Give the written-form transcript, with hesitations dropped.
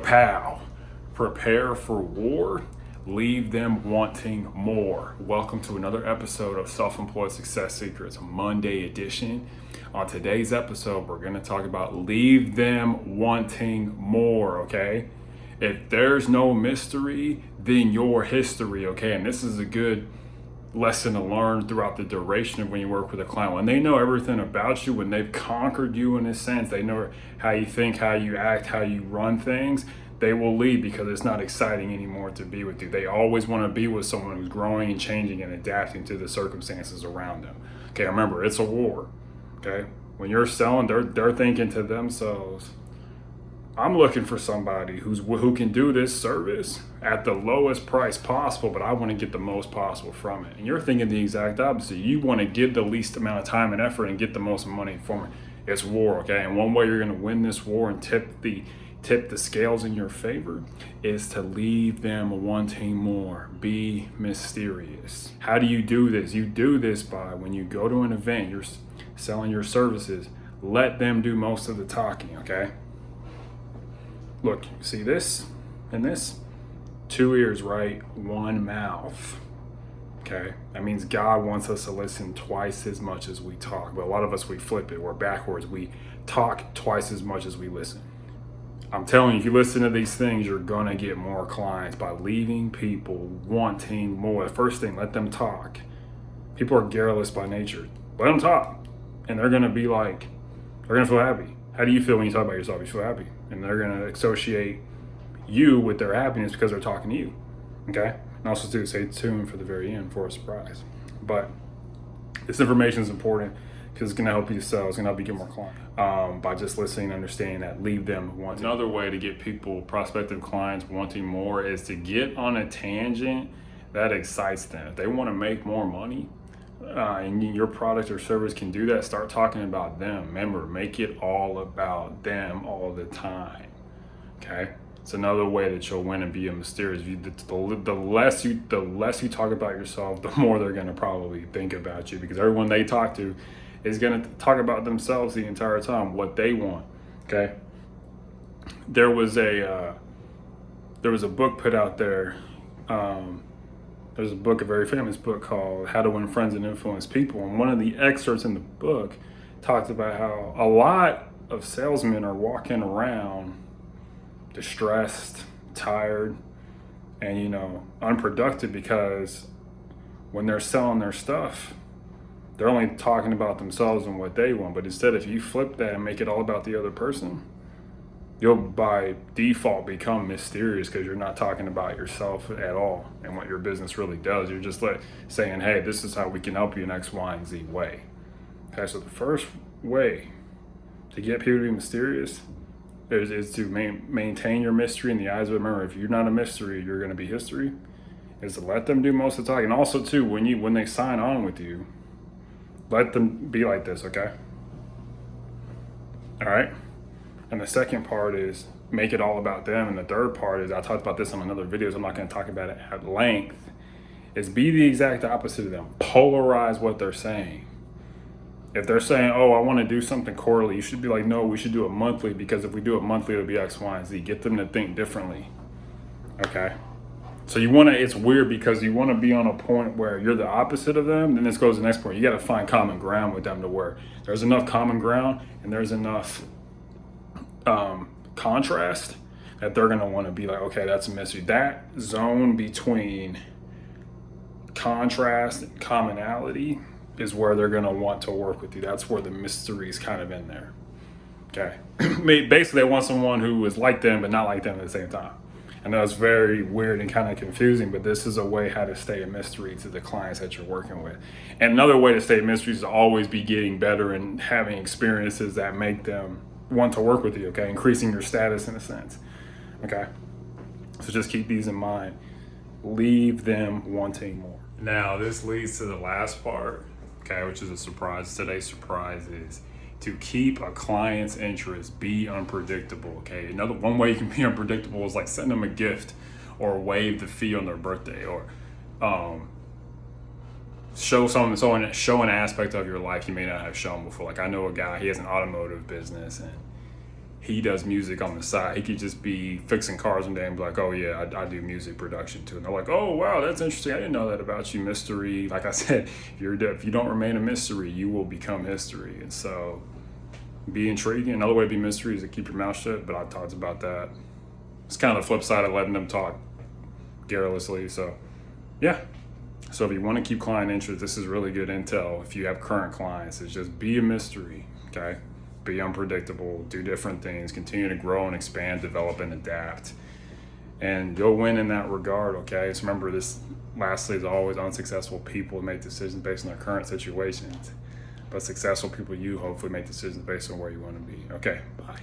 pow. Prepare for war, leave them wanting more. Welcome to another episode of Self-Employed Success Secrets, Monday edition. On today's episode, we're going to talk about leave them wanting more, okay? If there's no mystery, then your history, okay? And this is a good lesson to learn throughout the duration of when you work with a client. When they know everything about you, when they've conquered you in a sense, they know how you think, how you act, how you run things, they will leave because it's not exciting anymore to be with you. They always want to be with someone who's growing and changing and adapting to the circumstances around them. Okay, remember, it's a war. Okay, when you're selling, they're thinking to themselves, I'm looking for somebody who can do this service at the lowest price possible, but I want to get the most possible from it. And you're thinking the exact opposite. You want to give the least amount of time and effort and get the most money from it. It's war, okay? And one way you're going to win this war and tip the scales in your favor is to leave them wanting more. Be mysterious. How do you do this? You do this by when you go to an event, you're selling your services, let them do most of the talking, okay? Look, see this and this? 2 ears, right? 1 mouth. Okay? That means God wants us to listen twice as much as we talk. But a lot of us, we flip it. We're backwards. We talk twice as much as we listen. I'm telling you, if you listen to these things, you're going to get more clients by leaving people wanting more. The first thing, let them talk. People are garrulous by nature. Let them talk. And they're going to be like, they're going to feel happy. How do you feel when you talk about yourself? You feel happy. And they're going to associate you with their happiness because they're talking to you. Okay? And also, too, stay tuned for the very end for a surprise. But this information is important because it's going to help you sell. It's going to help you get more clients by just listening and understanding that leave them wanting. Another way to get people, prospective clients, wanting more is to get on a tangent that excites them. If they want to make more money, and your product or service can do that, start talking about them. Remember, make it all about them all the time. Okay? It's another way that you'll win and be a mysterious. The less you talk about yourself, the more they're going to probably think about you, because everyone they talk to is going to talk about themselves the entire time, what they want. Okay? There was a book put out there. There's a book, a very famous book called How to Win Friends and Influence People. And one of the excerpts in the book talks about how a lot of salesmen are walking around distressed, tired, and, unproductive because when they're selling their stuff, they're only talking about themselves and what they want. But instead, if you flip that and make it all about the other person, you'll by default become mysterious because you're not talking about yourself at all and what your business really does. You're just saying, hey, this is how we can help you in X, Y, and Z way. Okay, so the first way to get people to be mysterious is to maintain your mystery in the eyes of them. Remember, if you're not a mystery, you're going to be history. Is to let them do most of the talking. And also, too, when they sign on with you, let them be like this, okay? All right? And the second part is make it all about them. And the third part is, I talked about this in another video, so I'm not going to talk about it at length, is be the exact opposite of them. Polarize what they're saying. If they're saying, oh, I want to do something quarterly, you should be like, no, we should do it monthly, because if we do it monthly, it'll be X, Y, and Z. Get them to think differently. Okay? So it's weird because you want to be on a point where you're the opposite of them. Then this goes to the next point. You got to find common ground with them to where there's enough common ground and there's enough contrast that they're going to want to be like, okay, that's a mystery. That zone between contrast and commonality is where they're going to want to work with you. That's where the mystery is kind of in there. Okay. Basically, they want someone who is like them but not like them at the same time. I know it's very weird and kind of confusing, but this is a way how to stay a mystery to the clients that you're working with. And another way to stay a mystery is to always be getting better and having experiences that make them want to work with you, okay? Increasing your status in a sense, okay? So just keep these in mind. Leave them wanting more. Now, this leads to the last part, okay, which is a surprise. Today's surprise is to keep a client's interest, be unpredictable, okay? One way you can be unpredictable is like send them a gift or waive the fee on their birthday, or show an aspect of your life you may not have shown before. Like, I know a guy, he has an automotive business, and he does music on the side. He could just be fixing cars one day and be like, oh yeah, I do music production too. And they're like, oh wow, that's interesting. I didn't know that about you, mystery. Like I said, if you don't remain a mystery, you will become history. And so be intriguing. Another way to be mystery is to keep your mouth shut, but I talked about that. It's kind of the flip side of letting them talk garrulously. So yeah. So if you want to keep client interest, this is really good intel. If you have current clients, it's just be a mystery, okay? Be unpredictable, do different things, continue to grow and expand, develop and adapt. And you'll win in that regard, okay? So remember this, lastly, is always unsuccessful people make decisions based on their current situations. But successful people, you hopefully make decisions based on where you want to be. Okay, bye.